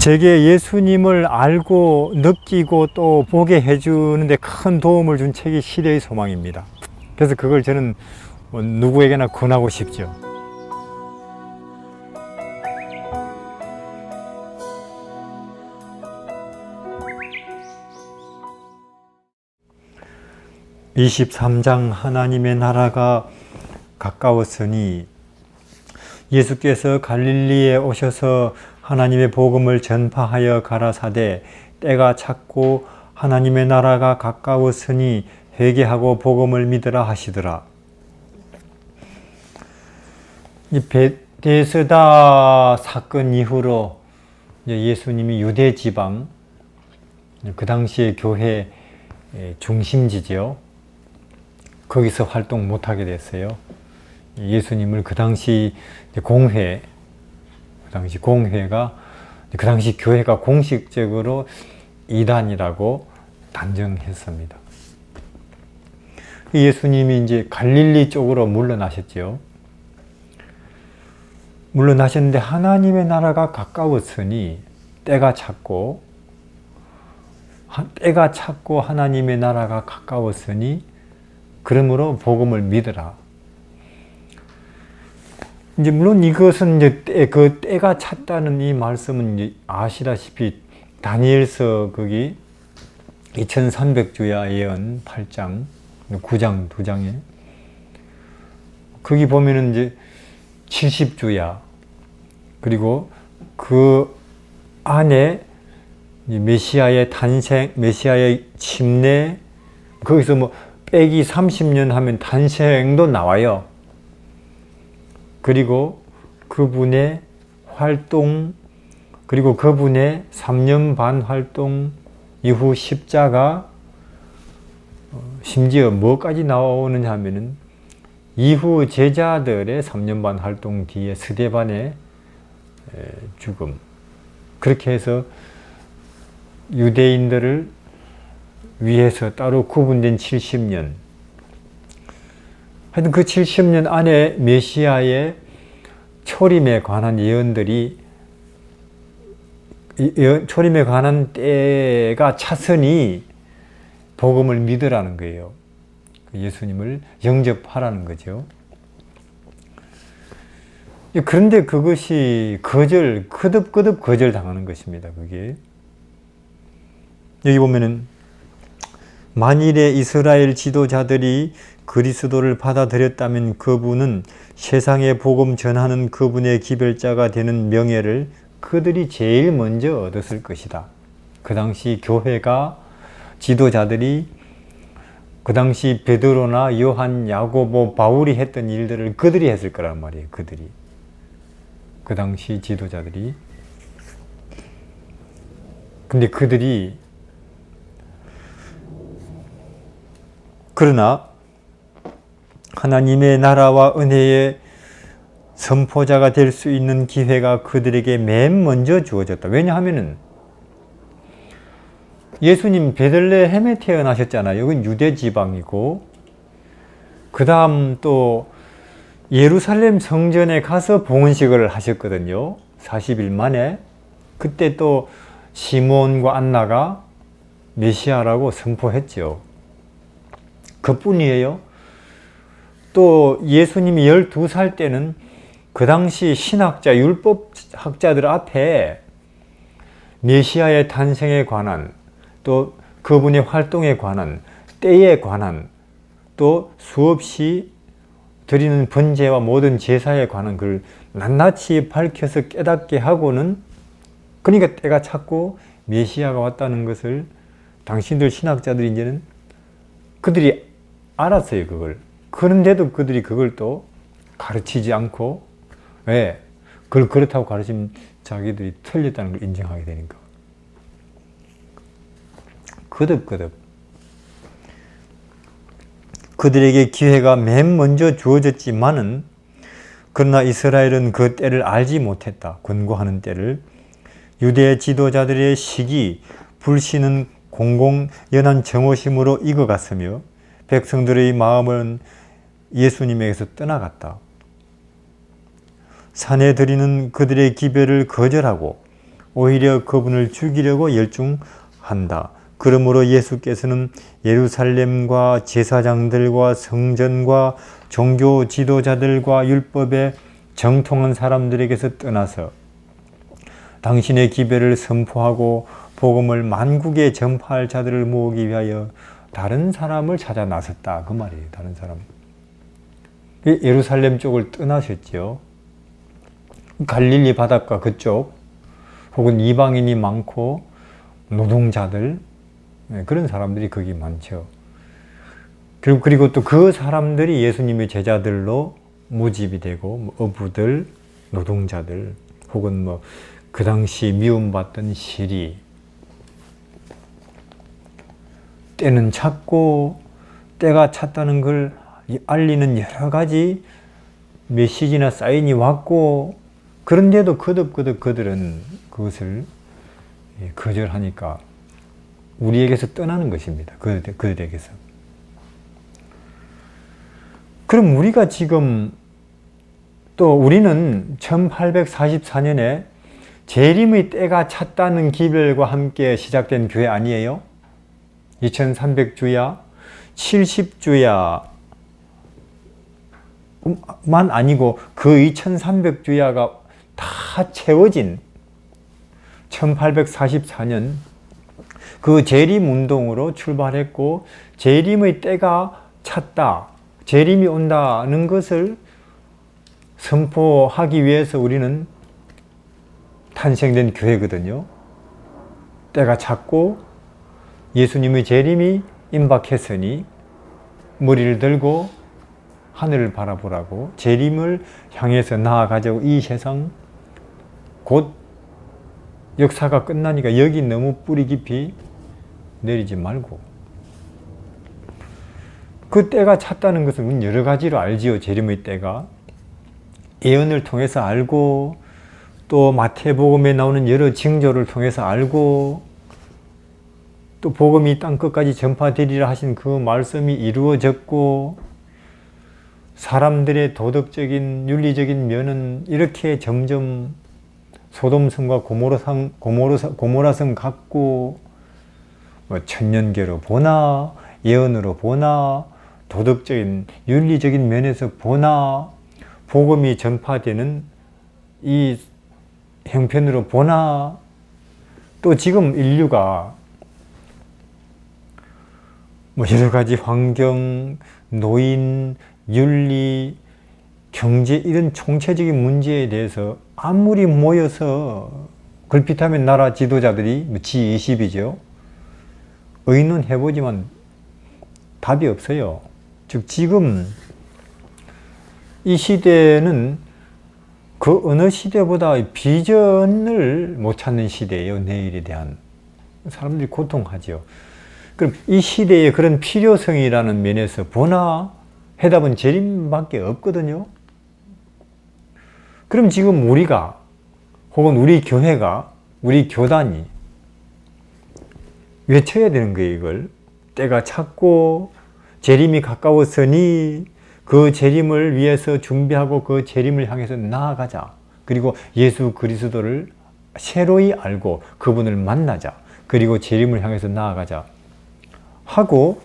제게 예수님을 알고 느끼고 또 보게 해주는데 큰 도움을 준 책이 시대의 소망입니다. 그래서 그걸 저는 누구에게나 권하고 싶죠. (23장) 하나님의 나라가 가까웠으니 예수께서 갈릴리에 오셔서 하나님의 복음을 전파하여 가라사대 때가 찼고 하나님의 나라가 가까웠으니 회개하고 복음을 믿으라 하시더라. 이 베데스다 사건 이후로 예수님이 유대 지방, 그 당시의 교회 중심지죠. 거기서 활동 못하게 됐어요. 예수님을 그 당시 공회가 그 당시 교회가 공식적으로 이단이라고 단정했습니다. 예수님이 이제 갈릴리 쪽으로 물러나셨죠. 물러나셨는데 하나님의 나라가 가까웠으니 때가 찼고 하나님의 나라가 가까웠으니 그러므로 복음을 믿으라. 이제 물론 이것은 이제 그 때가 찼다는 이 말씀은 이제 아시다시피 다니엘서 거기 2300주야 예언 8장 9장 2장에 거기 보면은 이제 70주야 그리고 그 안에 메시아의 탄생, 메시아의 침례, 거기서 뭐 빼기 30년 하면 탄생도 나와요. 그리고 그분의 활동, 그리고 그분의 3년 반 활동 이후 십자가, 심지어 뭐까지 나오느냐 하면은 이후 제자들의 3년 반 활동 뒤에 스데반의 죽음. 그렇게 해서 유대인들을 위해서 따로 구분된 70년. 하여튼 그 70년 안에 메시아의 초림에 관한 예언들이 초림에 관한 때가 찼으니 복음을 믿으라는 거예요. 예수님을 영접하라는 거죠. 그런데 그것이 거듭 거절당하는 것입니다. 그게 여기 보면은 만일에 이스라엘 지도자들이 그리스도를 받아들였다면 그분은 세상에 복음 전하는 그분의 기별자가 되는 명예를 그들이 제일 먼저 얻었을 것이다. 그 당시 교회가 지도자들이 그 당시 베드로나 요한, 야고보, 바울이 했던 일들을 그들이 했을 거란 말이에요. 그 당시 지도자들이. 근데 그러나 하나님의 나라와 은혜의 선포자가 될 수 있는 기회가 그들에게 맨 먼저 주어졌다. 왜냐하면은 예수님 베들레헴에 태어나셨잖아요. 여긴 유대 지방이고 그 다음 또 예루살렘 성전에 가서 봉헌식을 하셨거든요. 40일 만에. 그때 또 시몬과 안나가 메시아라고 선포했죠. 그뿐이에요. 또 예수님이 12살 때는 그 당시 신학자, 율법학자들 앞에 메시아의 탄생에 관한 또 그분의 활동에 관한 때에 관한 또 수없이 드리는 번제와 모든 제사에 관한 걸 낱낱이 밝혀서 깨닫게 하고는 그러니까 때가 찼고 메시아가 왔다는 것을 당신들 신학자들이 이제는 그들이 알았어요. 그런데도 그들이 그걸 또 가르치지 않고 왜? 그걸 그렇다고 가르치면 자기들이 틀렸다는 걸 인정하게 되니까 거듭 그들에게 기회가 맨 먼저 주어졌지만은 그러나 이스라엘은 그 때를 알지 못했다. 권고하는 때를. 유대 지도자들의 시기, 불신은 공공연한 정오심으로 익어갔으며 백성들의 마음은 예수님에게서 떠나갔다. 산에 드리는 그들의 기별을 거절하고 오히려 그분을 죽이려고 열중한다. 그러므로 예수께서는 예루살렘과 제사장들과 성전과 종교 지도자들과 율법에 정통한 사람들에게서 떠나서 당신의 기별을 선포하고 복음을 만국에 전파할 자들을 모으기 위하여 다른 사람을 찾아 나섰다. 그 말이에요. 다른 사람. 예루살렘 쪽을 떠나셨죠. 갈릴리 바닷가 그쪽 혹은 이방인이 많고 노동자들 그런 사람들이 거기 많죠. 그리고 또 그 사람들이 예수님의 제자들로 모집이 되고 어부들, 노동자들 혹은 그 당시 미움받던 시리 때는 찼고 때가 찼다는 걸 알리는 여러 가지 메시지나 사인이 왔고 그런데도 거듭거듭 그들은 그것을 거절하니까 우리에게서 떠나는 것입니다. 그들에게서. 그럼 우리가 지금 또 우리는 1844년에 재림의 때가 찼다는 기별과 함께 시작된 교회 아니에요? 2300주야, 70주야 만 아니고 그 2300주야가 다 채워진 1844년 그 재림운동으로 출발했고 재림의 때가 찼다. 재림이 온다는 것을 선포하기 위해서 우리는 탄생된 교회거든요. 때가 찼고 예수님의 재림이 임박했으니 머리를 들고 하늘을 바라보라고 재림을 향해서 나아가자고 이 세상 곧 역사가 끝나니까 여기 너무 뿌리 깊이 내리지 말고 그 때가 찼다는 것은 여러 가지로 알지요. 재림의 때가 예언을 통해서 알고 또 마태복음에 나오는 여러 징조를 통해서 알고 또 복음이 땅끝까지 전파되리라 하신 그 말씀이 이루어졌고 사람들의 도덕적인 윤리적인 면은 이렇게 점점 소돔성과 고모라성 같고 천년계로 보나 예언으로 보나 도덕적인 윤리적인 면에서 보나 복음이 전파되는 이 형편으로 보나 또 지금 인류가 여러 가지 환경, 노인, 윤리, 경제 이런 총체적인 문제에 대해서 아무리 모여서 걸핏하면 나라 지도자들이 G20이죠. 의논해보지만 답이 없어요. 즉 지금 이 시대는 그 어느 시대보다 비전을 못 찾는 시대예요. 내일에 대한. 사람들이 고통하죠. 그럼 이 시대의 그런 필요성이라는 면에서 보나 해답은 재림밖에 없거든요. 그럼 지금 우리가 혹은 우리 교회가 우리 교단이 외쳐야 되는 거예요. 이걸 때가 찼고 재림이 가까웠으니 그 재림을 위해서 준비하고 그 재림을 향해서 나아가자. 그리고 예수 그리스도를 새로이 알고 그분을 만나자. 그리고 재림을 향해서 나아가자 하고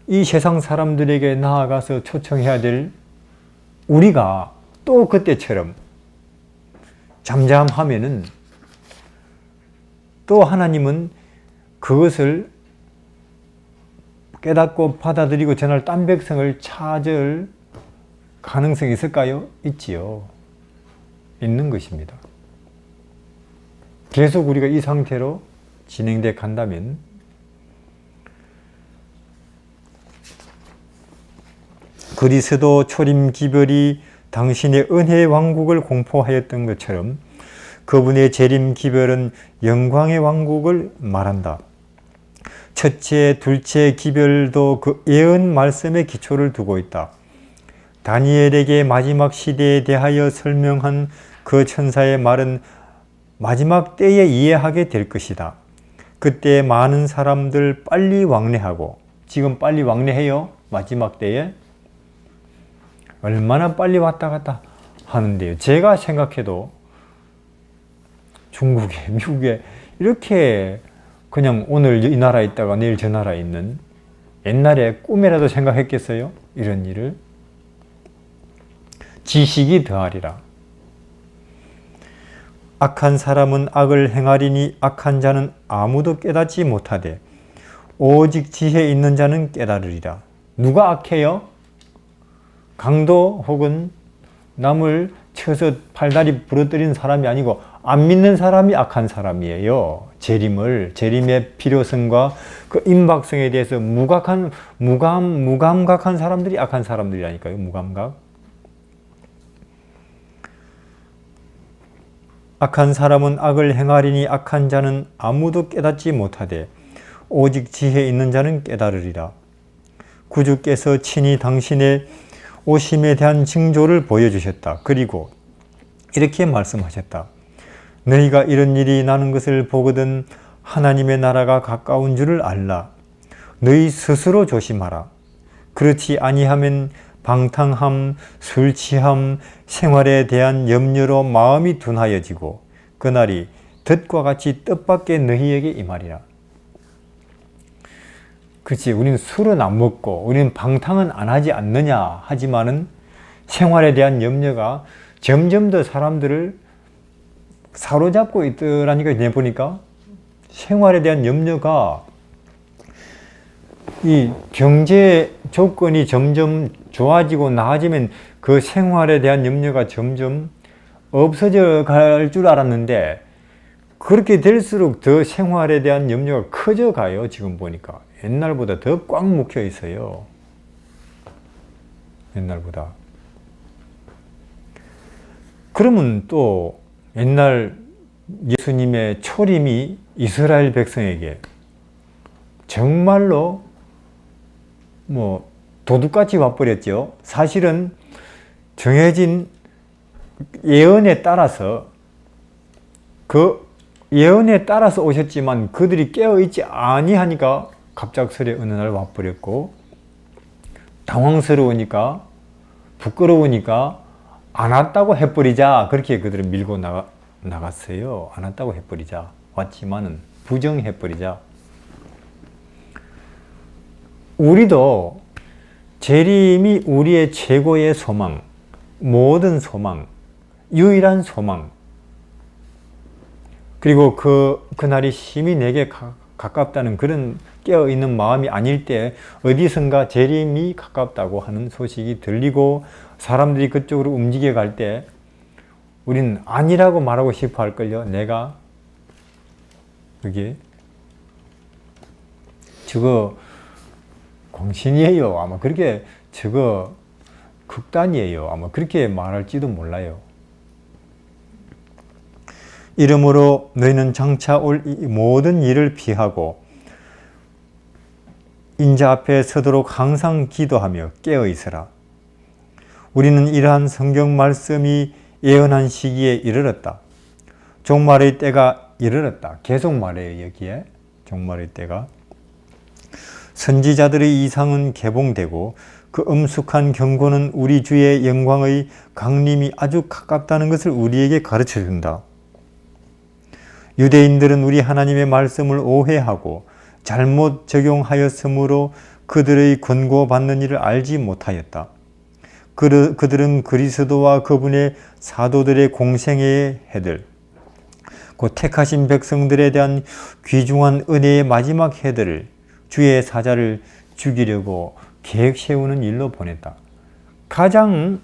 이 세상 사람들에게 나아가서 초청해야 될 우리가 또 그때처럼 잠잠하면은 또 하나님은 그것을 깨닫고 받아들이고 전할 딴 백성을 찾을 가능성이 있을까요? 있지요. 있는 것입니다. 계속 우리가 이 상태로 진행돼 간다면 그리스도 초림 기별이 당신의 은혜의 왕국을 공포하였던 것처럼 그분의 재림 기별은 영광의 왕국을 말한다. 첫째, 둘째 기별도 그 예언 말씀에 기초를 두고 있다. 다니엘에게 마지막 시대에 대하여 설명한 그 천사의 말은 마지막 때에 이해하게 될 것이다. 그때 많은 사람들 빨리 왕래하고, 지금 빨리 왕래해요? 마지막 때에? 얼마나 빨리 왔다 갔다 하는데요. 제가 생각해도 중국에, 미국에 이렇게 그냥 오늘 이 나라에 있다가 내일 저 나라에 있는, 옛날에 꿈에라도 생각했겠어요? 이런 일을. 지식이 더하리라. 악한 사람은 악을 행하리니 악한 자는 아무도 깨닫지 못하되 오직 지혜 있는 자는 깨달으리라. 누가 악해요? 강도 혹은 남을 쳐서 팔다리 부러뜨리는 사람이 아니고 안 믿는 사람이 악한 사람이에요. 재림의 필요성과 그 임박성에 대해서 무감각한 사람들이 악한 사람들이라니까요. 무감각. 악한 사람은 악을 행하리니 악한 자는 아무도 깨닫지 못하되 오직 지혜 있는 자는 깨달으리라. 구주께서 친히 당신의 오심에 대한 징조를 보여주셨다. 그리고 이렇게 말씀하셨다. 너희가 이런 일이 나는 것을 보거든 하나님의 나라가 가까운 줄을 알라. 너희 스스로 조심하라. 그렇지 아니하면 방탕함, 술 취함, 생활에 대한 염려로 마음이 둔하여지고 그날이 덫과 같이 뜻밖의 너희에게 임하리라. 그렇지, 우리는 술은 안 먹고 우리는 방탕은 안 하지 않느냐 하지만은 생활에 대한 염려가 점점 더 사람들을 사로잡고 있더라니까. 내보니까 생활에 대한 염려가, 이 경제 조건이 점점 좋아지고 나아지면 그 생활에 대한 염려가 점점 없어져 갈 줄 알았는데 그렇게 될수록 더 생활에 대한 염려가 커져 가요. 지금 보니까 옛날보다 더 꽉 묶여 있어요. 옛날보다. 그러면 또 옛날 예수님의 초림이 이스라엘 백성에게 정말로 도둑같이 와버렸죠. 사실은 정해진 예언에 따라서, 그 예언에 따라서 오셨지만 그들이 깨어있지 아니하니까 갑작스레 어느 날 와버렸고, 당황스러우니까 부끄러우니까 안 왔다고 해버리자, 그렇게 그들을 밀고 나갔어요. 안 왔다고 해버리자. 왔지만은 부정해버리자. 우리도 재림이 우리의 최고의 소망, 모든 소망, 유일한 소망, 그리고 그날이 심히 내게 가깝다는 그런 깨어있는 마음이 아닐 때 어디선가 재림이 가깝다고 하는 소식이 들리고 사람들이 그쪽으로 움직여 갈 때 우리는 아니라고 말하고 싶어 할걸요. 내가 그게 저거 광신이에요. 아마 그렇게, 저거 극단이에요. 아마 그렇게 말할지도 몰라요. 이러므로 너희는 장차 올 이 모든 일을 피하고 인자 앞에 서도록 항상 기도하며 깨어 있으라. 우리는 이러한 성경 말씀이 예언한 시기에 이르렀다. 종말의 때가 이르렀다. 계속 말해요. 여기에 종말의 때가. 선지자들의 이상은 개봉되고 그 엄숙한 경고는 우리 주의 영광의 강림이 아주 가깝다는 것을 우리에게 가르쳐 준다. 유대인들은 우리 하나님의 말씀을 오해하고 잘못 적용하였으므로 그들의 권고받는 일을 알지 못하였다. 그들은 그리스도와 그분의 사도들의 공생애의 해들, 곧 택하신 백성들에 대한 귀중한 은혜의 마지막 해들을, 주의 사자를 죽이려고 계획 세우는 일로 보냈다. 가장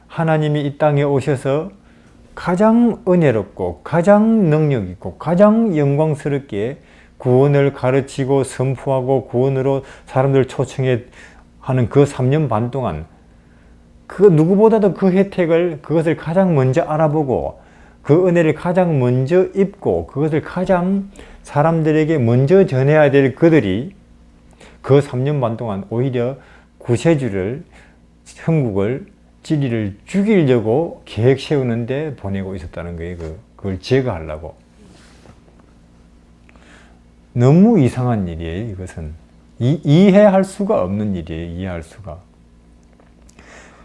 하나님이 이 땅에 오셔서 가장 은혜롭고 가장 능력있고 가장 영광스럽게 구원을 가르치고 선포하고 구원으로 사람들 초청해 하는 그 3년 반 동안 그 누구보다도 그 혜택을, 그것을 가장 먼저 알아보고 그 은혜를 가장 먼저 입고 그것을 가장 사람들에게 먼저 전해야 될 그들이 그 3년 반 동안 오히려 구세주를, 천국을, 진리를 죽이려고 계획 세우는데 보내고 있었다는 거예요. 그걸 제거하려고. 너무 이상한 일이에요. 이것은 이해할 수가 없는 일이에요. 이해할 수가.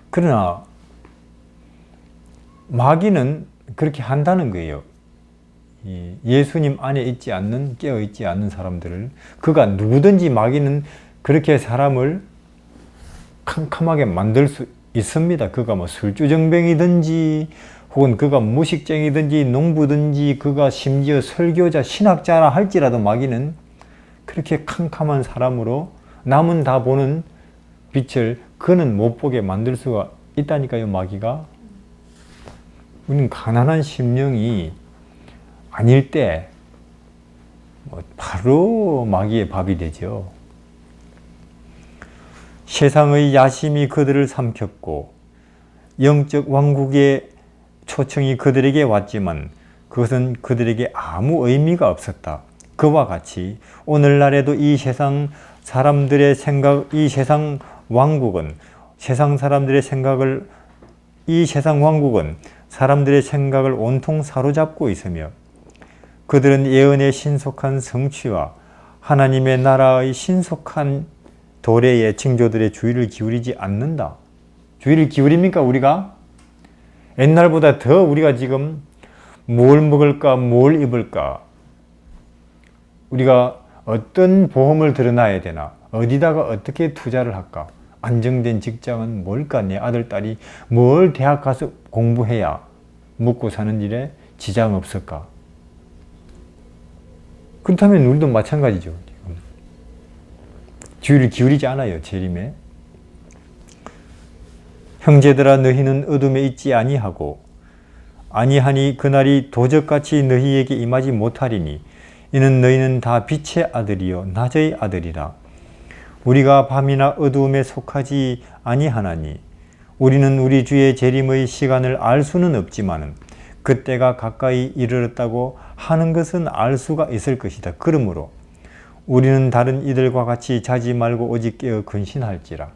그러나 마귀는 그렇게 한다는 거예요. 예수님 안에 있지 않는, 깨어 있지 않는 사람들을, 그가 누구든지 마귀는 그렇게 사람을 캄캄하게 만들 수 있습니다. 그가 뭐 술주정뱅이든지 혹은 그가 무식쟁이든지 농부든지 그가 심지어 설교자, 신학자라 할지라도 마귀는 그렇게 캄캄한 사람으로 남은 다 보는 빛을 그는 못 보게 만들 수가 있다니까요, 마귀가. 우리는 가난한 심령이 아닐 때 바로 마귀의 밥이 되죠. 세상의 야심이 그들을 삼켰고 영적 왕국의 초청이 그들에게 왔지만 그것은 그들에게 아무 의미가 없었다. 그와 같이 오늘날에도 이 세상 사람들의 생각, 이 세상 왕국은 사람들의 생각을 온통 사로잡고 있으며 그들은 예언의 신속한 성취와 하나님의 나라의 신속한 도래에 징조들의 주의를 기울이지 않는다. 주의를 기울입니까, 우리가? 옛날보다 더 우리가 지금 뭘 먹을까, 뭘 입을까, 우리가 어떤 보험을 들어놔야 되나, 어디다가 어떻게 투자를 할까, 안정된 직장은 뭘까, 내 아들, 딸이 뭘 대학 가서 공부해야 먹고 사는 일에 지장 없을까. 그렇다면 우리도 마찬가지죠. 주의를 기울이지 않아요, 재림에. 형제들아, 너희는 어둠에 있지 아니하니 그날이 도적같이 너희에게 임하지 못하리니 이는 너희는 다 빛의 아들이요 낮의 아들이라. 우리가 밤이나 어두움에 속하지 아니하나니 우리는 우리 주의 재림의 시간을 알 수는 없지만 그때가 가까이 이르렀다고 하는 것은 알 수가 있을 것이다. 그러므로 우리는 다른 이들과 같이 자지 말고 오직 깨어 근신할지라.